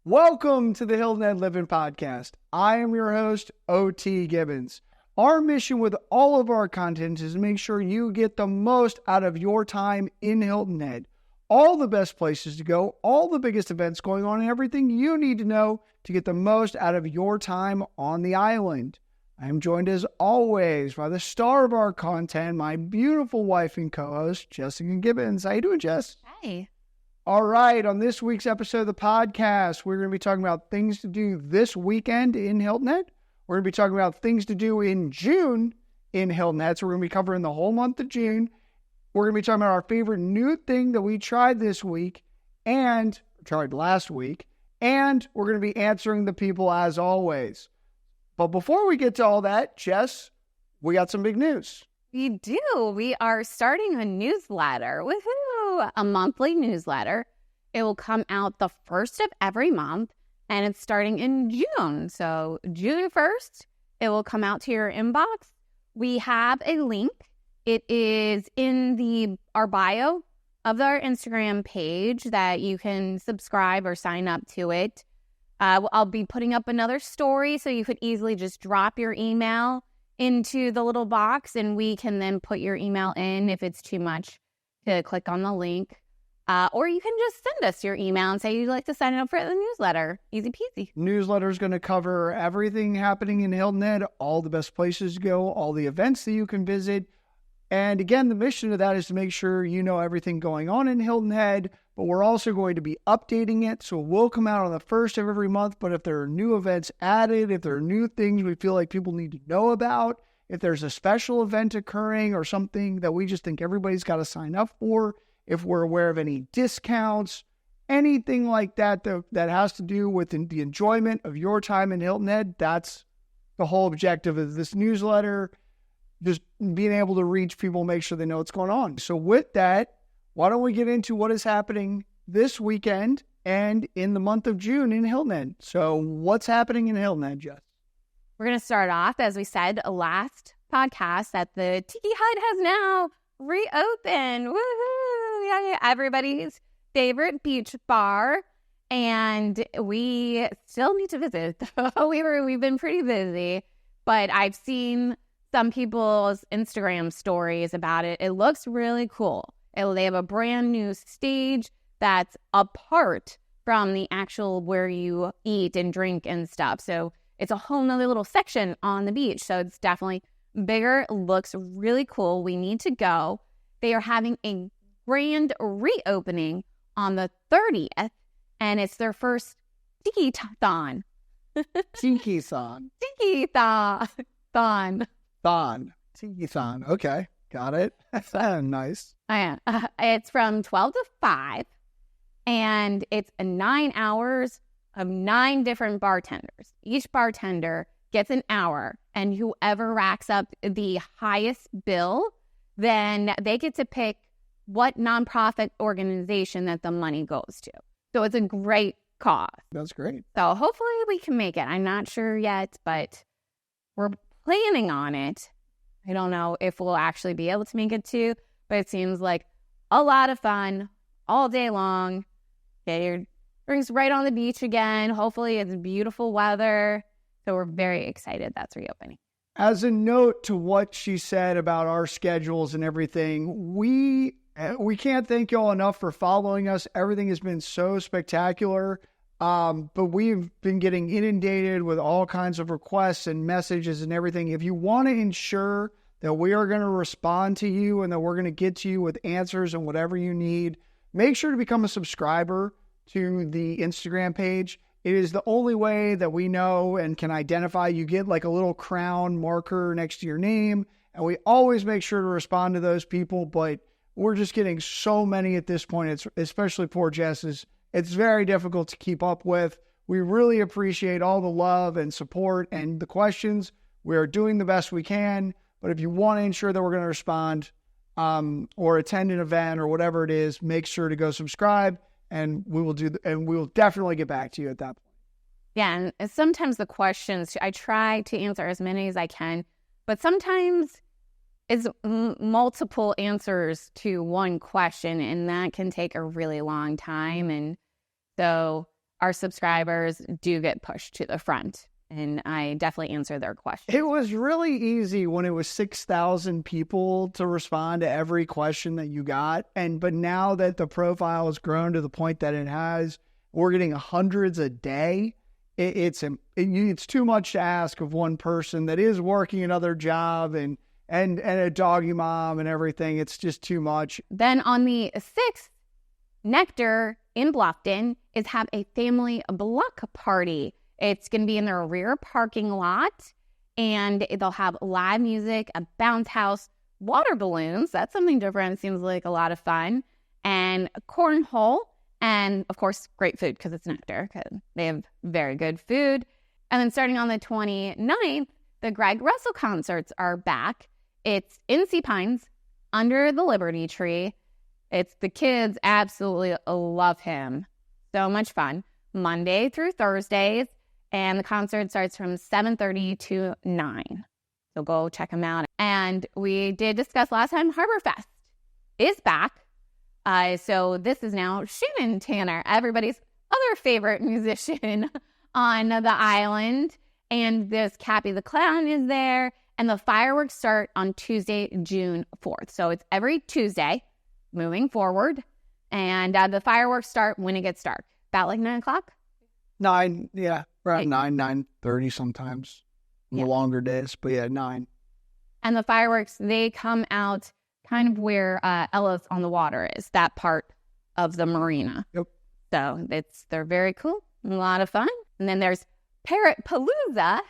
Welcome to the Hilton Head Livin podcast. I am your host, O.T. Gibbons. Our mission with all of our content is to make sure you get the most out of your time in Hilton Head. All the best places to go, all the biggest events going on, and everything you need to know to get the most out of your time on the island. I am joined as always by the star of our content, my beautiful wife and co-host, Jessica Gibbons. How you doing, Jess? Hi. All right, on this week's episode of the podcast, we're going to be talking about things to do this weekend in Hilton Head. We're going to be talking about things to do in June in Hilton Head. So we're going to be covering the whole month of June. We're going to be talking about our favorite new thing that we tried this week and tried last week. And we're going to be answering the people as always. But before we get to all that, Jess, we got some big news. We do. We are starting a newsletter. Woohoo! A monthly newsletter. It will come out the first of every month, and it's starting in June. So June 1st, it will come out to your inbox. We have a link. It is in our bio of our Instagram page that you can subscribe or sign up to it. I'll be putting up another story, so you could easily just drop your email into the little box, and we can then put your email in if it's too much to click on the link. Or you can just send us your email and say you'd like to sign up for the newsletter. Easy peasy. Newsletter is going to cover everything happening in Hilton Head, all the best places to go, all the events that you can visit. And again, the mission of that is to make sure you know everything going on in Hilton Head, but we're also going to be updating it. So we'll come out on the first of every month. But if there are new events added, if there are new things we feel like people need to know about, if there's a special event occurring or something that we just think everybody's got to sign up for, if we're aware of any discounts, anything like that has to do with the enjoyment of your time in Hilton Head, that's the whole objective of this newsletter. Just being able to reach people, make sure they know what's going on. So with that, why don't we get into what is happening this weekend and in the month of June in Hilton Head? So what's happening in Hilton Head, Jess? We're going to start off, as we said last podcast, that the Tiki Hut has now reopened. Woohoo! Yeah, everybody's favorite beach bar. And we still need to visit. We've been pretty busy, but I've seen some people's Instagram stories about it. It looks really cool. They have a brand new stage that's apart from the actual where you eat and drink and stuff. So it's a whole nother little section on the beach. So it's definitely bigger, looks really cool. We need to go. They are having a grand reopening on the 30th, and it's their first Tiki-thon. Tiki-thon. Tiki-thon. Tiki-thon. Okay. Got it. Nice. It's from 12 to 5, and it's 9 hours of 9 different bartenders. Each bartender gets an hour, and whoever racks up the highest bill, then they get to pick what nonprofit organization that the money goes to. So it's a great cause. That's great. So hopefully we can make it. I'm not sure yet, but we're planning on it. I don't know if we'll actually be able to make it too, but it seems like a lot of fun all day long. Get your drinks right on the beach again. Hopefully it's beautiful weather. So we're very excited that's reopening. As a note to what she said about our schedules and everything, we can't thank y'all enough for following us. Everything has been so spectacular. But we've been getting inundated with all kinds of requests and messages and everything. If you want to ensure that we are going to respond to you and that we're going to get to you with answers and whatever you need, make sure to become a subscriber to the Instagram page. It is the only way that we know and can identify. You get like a little crown marker next to your name, and we always make sure to respond to those people. But we're just getting so many at this point. It's especially poor Jess's. It's very difficult to keep up with. We really appreciate all the love and support and the questions. We are doing the best we can. But if you want to ensure that we're going to respond or attend an event or whatever it is, make sure to go subscribe, and we will definitely get back to you at that point. Yeah, and sometimes the questions, I try to answer as many as I can, but sometimes it's multiple answers to one question, and that can take a really long time. And so our subscribers do get pushed to the front. And I definitely answer their questions. It was really easy when it was 6,000 people to respond to every question that you got. But now that the profile has grown to the point that it has, we're getting hundreds a day. It's too much to ask of one person that is working another job and a doggy mom and everything. It's just too much. Then on the 6th, Nectar in Bluffton is have a family block party. It's going to be in their rear parking lot, and they'll have live music, a bounce house, water balloons. That's something different. It seems like a lot of fun. And cornhole, and of course, great food because it's Nectar, because they have very good food. And then starting on the 29th, the Greg Russell concerts are back. It's in Sea Pines, under the Liberty Tree. The kids absolutely love him. So much fun. Monday through Thursdays. And the concert starts from 7:30 to 9. So go check them out. And we did discuss last time, Harbor Fest is back. So this is now Shannon Tanner, everybody's other favorite musician on the island. And this Cappy the Clown is there. And the fireworks start on Tuesday, June 4th. So it's every Tuesday moving forward. And the fireworks start when it gets dark. About like 9 o'clock? 9, yeah. Around 9:30 sometimes. The longer days, but yeah, 9. And the fireworks, they come out kind of where Ella's on the Water is, that part of the marina. Yep. So they're very cool, a lot of fun. And then there's Parrot Palooza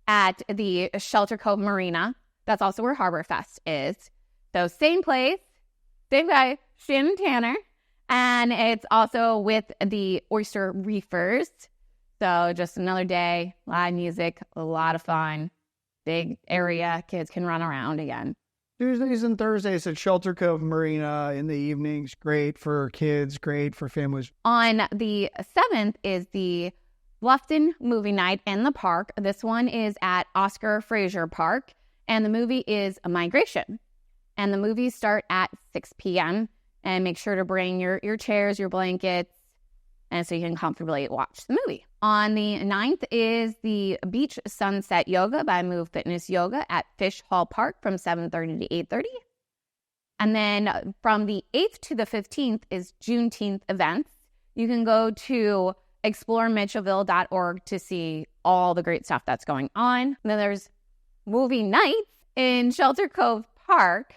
at the Shelter Cove Marina. That's also where Harbor Fest is. So same place, same guy, Shannon Tanner. And it's also with the Oyster Reefers. So just another day, live music, a lot of fun, big area, kids can run around again. Tuesdays and Thursdays at Shelter Cove Marina in the evenings, great for kids, great for families. On the 7th is the Bluffton Movie Night in the park. This one is at Oscar Fraser Park, and the movie is Migration. And the movies start at 6 p.m., and make sure to bring your chairs, your blankets, and so you can comfortably watch the movie. On the 9th is the Beach Sunset Yoga by Move Fitness Yoga at Fish Hall Park from 7:30 to 8:30. And then from the 8th to the 15th is Juneteenth events. You can go to exploremitchellville.org to see all the great stuff that's going on. And then there's movie nights in Shelter Cove Park.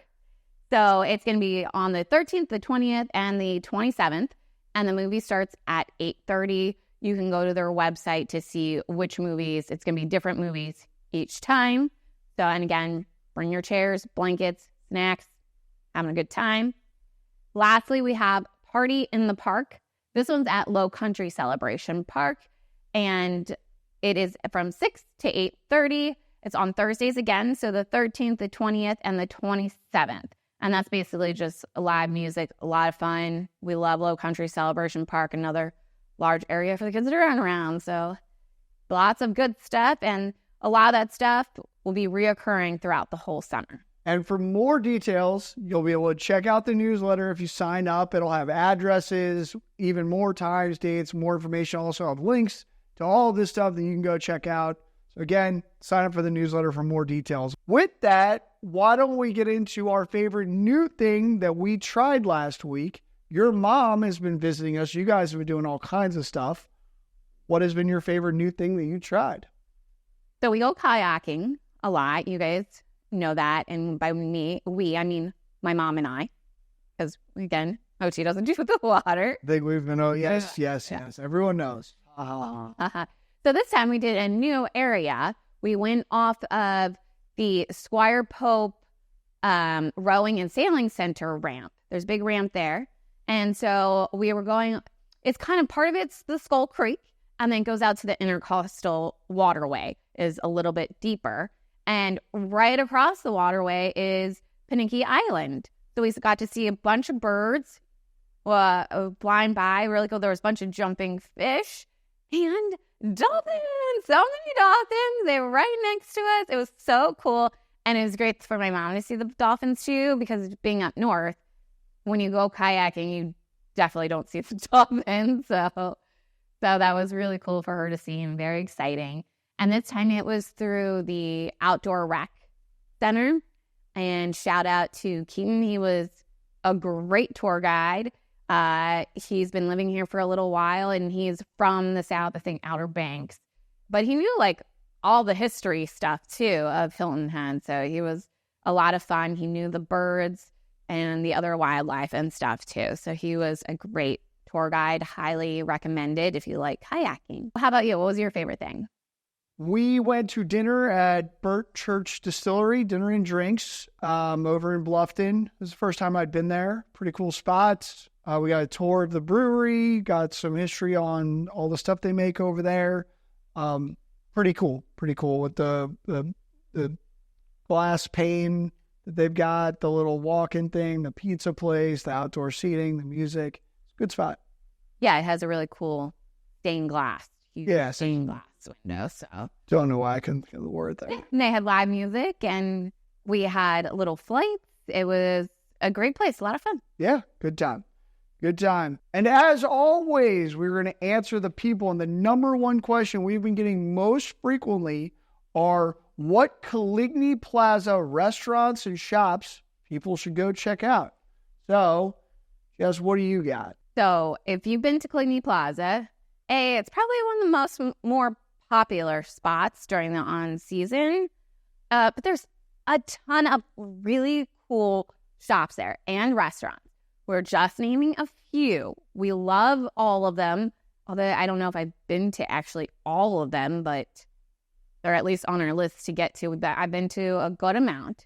So it's going to be on the 13th, the 20th, and the 27th. And the movie starts at 8:30. You can go to their website to see which movies. It's going to be different movies each time. So, and again, bring your chairs, blankets, snacks, having a good time. Lastly, we have Party in the Park. This one's at Low Country Celebration Park. And it is from 6 to 8:30. It's on Thursdays again. So the 13th, the 20th, and the 27th. And that's basically just live music, a lot of fun. We love Low Country Celebration Park, another large area for the kids to run around. So lots of good stuff. And a lot of that stuff will be reoccurring throughout the whole summer. And for more details, you'll be able to check out the newsletter if you sign up. It'll have addresses, even more times, dates, more information. Also have links to all of this stuff that you can go check out. So again, sign up for the newsletter for more details. With that, why don't we get into our favorite new thing that we tried last week? Your mom has been visiting us. You guys have been doing all kinds of stuff. What has been your favorite new thing that you tried? So we go kayaking a lot. You guys know that. And by we, I mean my mom and I. Because, again, Ochi doesn't do the water. I think we've been, yes. Everyone knows. So this time we did a new area. We went off of the Squire Pope Rowing and Sailing Center ramp. There's a big ramp there. And so we were going, it's kind of part of it's the Skull Creek, and then goes out to the Intercoastal Waterway, is a little bit deeper. And right across the waterway is Coligny Island. So we got to see a bunch of birds flying by. Really cool. There was a bunch of jumping fish and dolphins. So many dolphins. They were right next to us. It was so cool. And it was great for my mom to see the dolphins too, because being up north, when you go kayaking, you definitely don't see the dolphins. So So that was really cool for her to see and very exciting. And this time it was through the Outdoor Rec Center. And shout out to Keaton. He was a great tour guide. He's been living here for a little while, and he's from the South, I think, Outer Banks. But he knew like all the history stuff too of Hilton Head. So he was a lot of fun. He knew the birds and the other wildlife and stuff too. So he was a great tour guide, highly recommended if you like kayaking. How about you? What was your favorite thing? We went to dinner at Burt Church Distillery, dinner and drinks, over in Bluffton. It was the first time I'd been there. Pretty cool spots. We got a tour of the brewery, got some history on all the stuff they make over there. Pretty cool with the glass pane that they've got, the little walk-in thing, the pizza place, the outdoor seating, the music. It's a good spot. Yeah, it has a really cool stained glass. Yeah, stained glass window. So don't know why I couldn't think of the word there. And they had live music, and we had little flights. It was a great place, a lot of fun. Yeah, good time. Good time. And as always, we're going to answer the people. And the number one question we've been getting most frequently are what Coligny Plaza restaurants and shops people should go check out. So, Jess, what do you got? So, if you've been to Coligny Plaza, it's probably one of the more popular spots during the on-season. But there's a ton of really cool shops there and restaurants. We're just naming a few. We love all of them, although I don't know if I've been to actually all of them, but they're at least on our list to get to. That I've been to a good amount.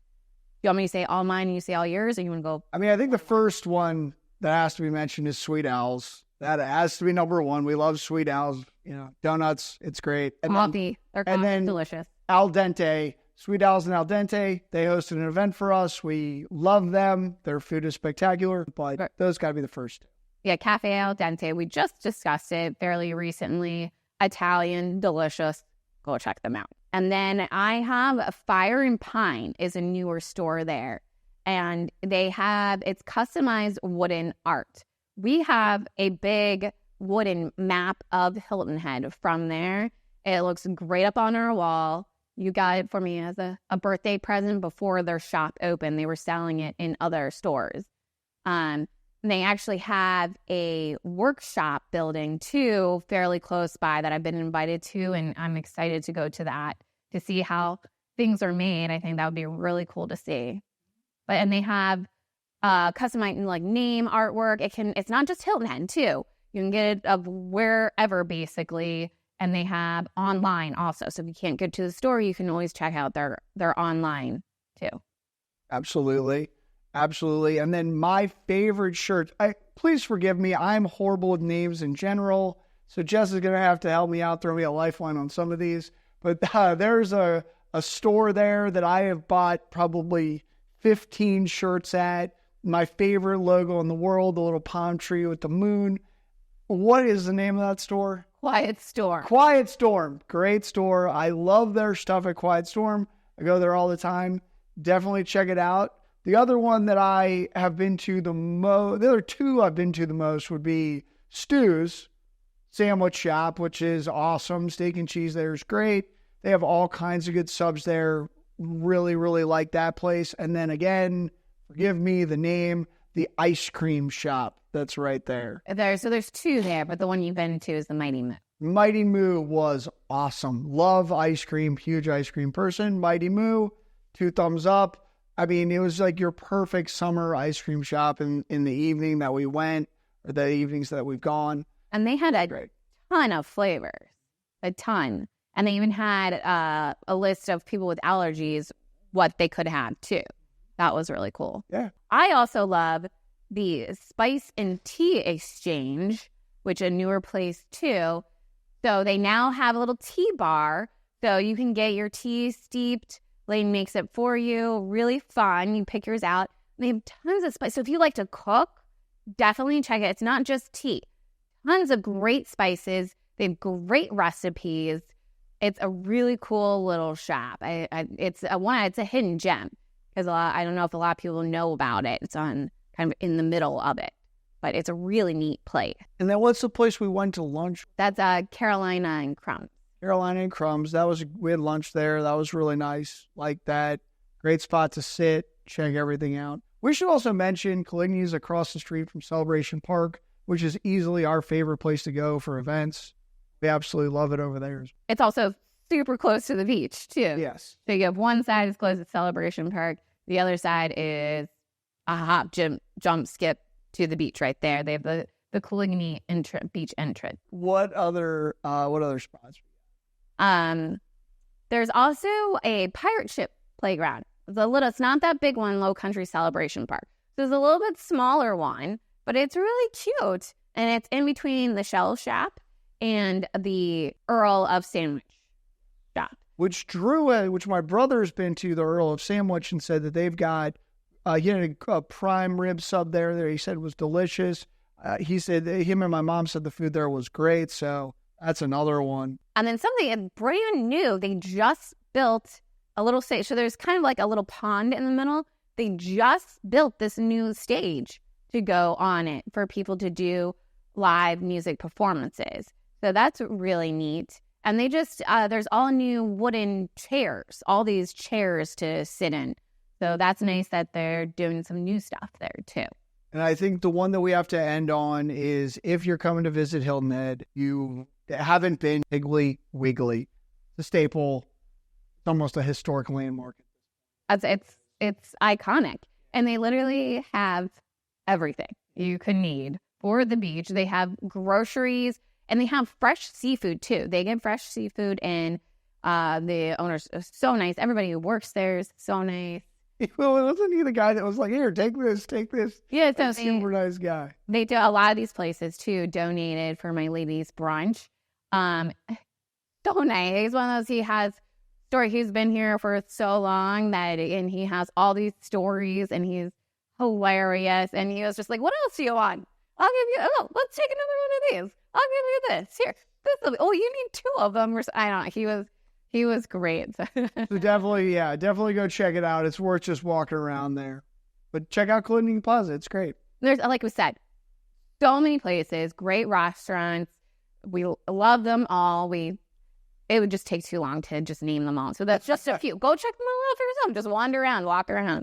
You want me to say all mine and you say all yours, or you want to go? I mean, I think the first one that has to be mentioned is Sweet Owl's. That has to be number one. We love Sweet Owl's. You know, donuts. It's great. And coffee. Their coffee is delicious. Al Dente. Sweet Owl's and Al Dente, they hosted an event for us. We love them. Their food is spectacular, but those got to be the first. Yeah, Cafe Al Dente. We just discussed it fairly recently. Italian, delicious. Go check them out. And then I have Fire and Pine is a newer store there. And it's customized wooden art. We have a big wooden map of Hilton Head from there. It looks great up on our wall. You got it for me as a birthday present before their shop opened. They were selling it in other stores. They actually have a workshop building, too, fairly close by that I've been invited to, and I'm excited to go to that to see how things are made. I think that would be really cool to see. And they have customized like name artwork. It's not just Hilton Head, too. You can get it of wherever, basically. And they have online also. So if you can't get to the store, you can always check out their online too. Absolutely. And then my favorite shirt, please forgive me, I'm horrible with names in general. So Jess is going to have to help me out, throw me a lifeline on some of these. But there's a store there that I have bought probably 15 shirts at. My favorite logo in the world, the little palm tree with the moon. What is the name of that store? Quiet Storm. Quiet Storm. Great store. I love their stuff at Quiet Storm. I go there all the time. Definitely check it out. The other one that I have been to the other two I've been to the most would be Stu's Sandwich Shop, which is awesome. Steak and cheese there is great. They have all kinds of good subs there. Really, really like that place. And then again, forgive me the name, the ice cream shop that's right there. So there's two there, but the one you've been to is the Mighty Moo. Mighty Moo was awesome. Love ice cream. Huge ice cream person. Mighty Moo, 2 thumbs up. I mean, it was like your perfect summer ice cream shop in the evening that we went, or the evenings that we've gone. And they had ton of flavors. A ton. And they even had a list of people with allergies, what they could have too. That was really cool. Yeah. I also love the Spice and Tea Exchange, which is a newer place too. So they now have a little tea bar, so you can get your tea steeped. Lane makes it for you. Really fun. You pick yours out. They have tons of spice. So if you like to cook, definitely check it. It's not just tea. Tons of great spices. They have great recipes. It's a really cool little shop. It's a hidden gem because I don't know if a lot of people know about it. It's on kind of in the middle of it. but it's a really neat place. And then what's the place we went to lunch? That's Carolina and Crumbs. Carolina and Crumbs. We had lunch there. That was really nice. Like that. Great spot to sit, check everything out. We should also mention Coligny is across the street from Celebration Park, which is easily our favorite place to go for events. We absolutely love it over there. It's also super close to the beach, too. Yes. So you have one side is close to Celebration Park. The other side is a hop, jump, skip to the beach right there. They have the Coligny beach entrance. What other spots? There's also a pirate ship playground. It's not that big one, Low Country Celebration Park. There's a little bit smaller one, but it's really cute. And it's in between the Shell Shop and the Earl of Sandwich Shop. Which my brother's been to, the Earl of Sandwich, and said that they've got a prime rib sub there. He said was delicious. He said him and my mom said the food there was great. So that's another one. And then something brand new. They just built a little stage. So there's kind of like a little pond in the middle. They just built this new stage to go on it for people to do live music performances. So that's really neat. And they just, there's all new wooden chairs, all these chairs to sit in. So that's nice that they're doing some new stuff there too. And I think the one that we have to end on is if you're coming to visit Hilton Head, you haven't been Piggly Wiggly. It's a staple. It's almost a historic landmark. It's iconic. And they literally have everything you could need for the beach. They have groceries and they have fresh seafood too. They get fresh seafood and the owners are so nice. Everybody who works there is so nice. Well, wasn't he the guy that was like, here, take this? Yeah, so super nice guy. They do a lot of these places too, donated for my ladies' brunch. So nice. He's one of those, he has story. He's been here for so long and he has all these stories and he's hilarious. And he was just like, what else do you want? I'll give you, let's take another one of these. I'll give you this. Here, you need two of them. I don't know. He was great. So definitely go check it out. It's worth just walking around there. But check out Coligny Plaza. It's great. There's, like we said, so many places, great restaurants. We love them all. It would just take too long to just name them all. So that's just a few. Go check them all out for yourself. Just wander around, walk around.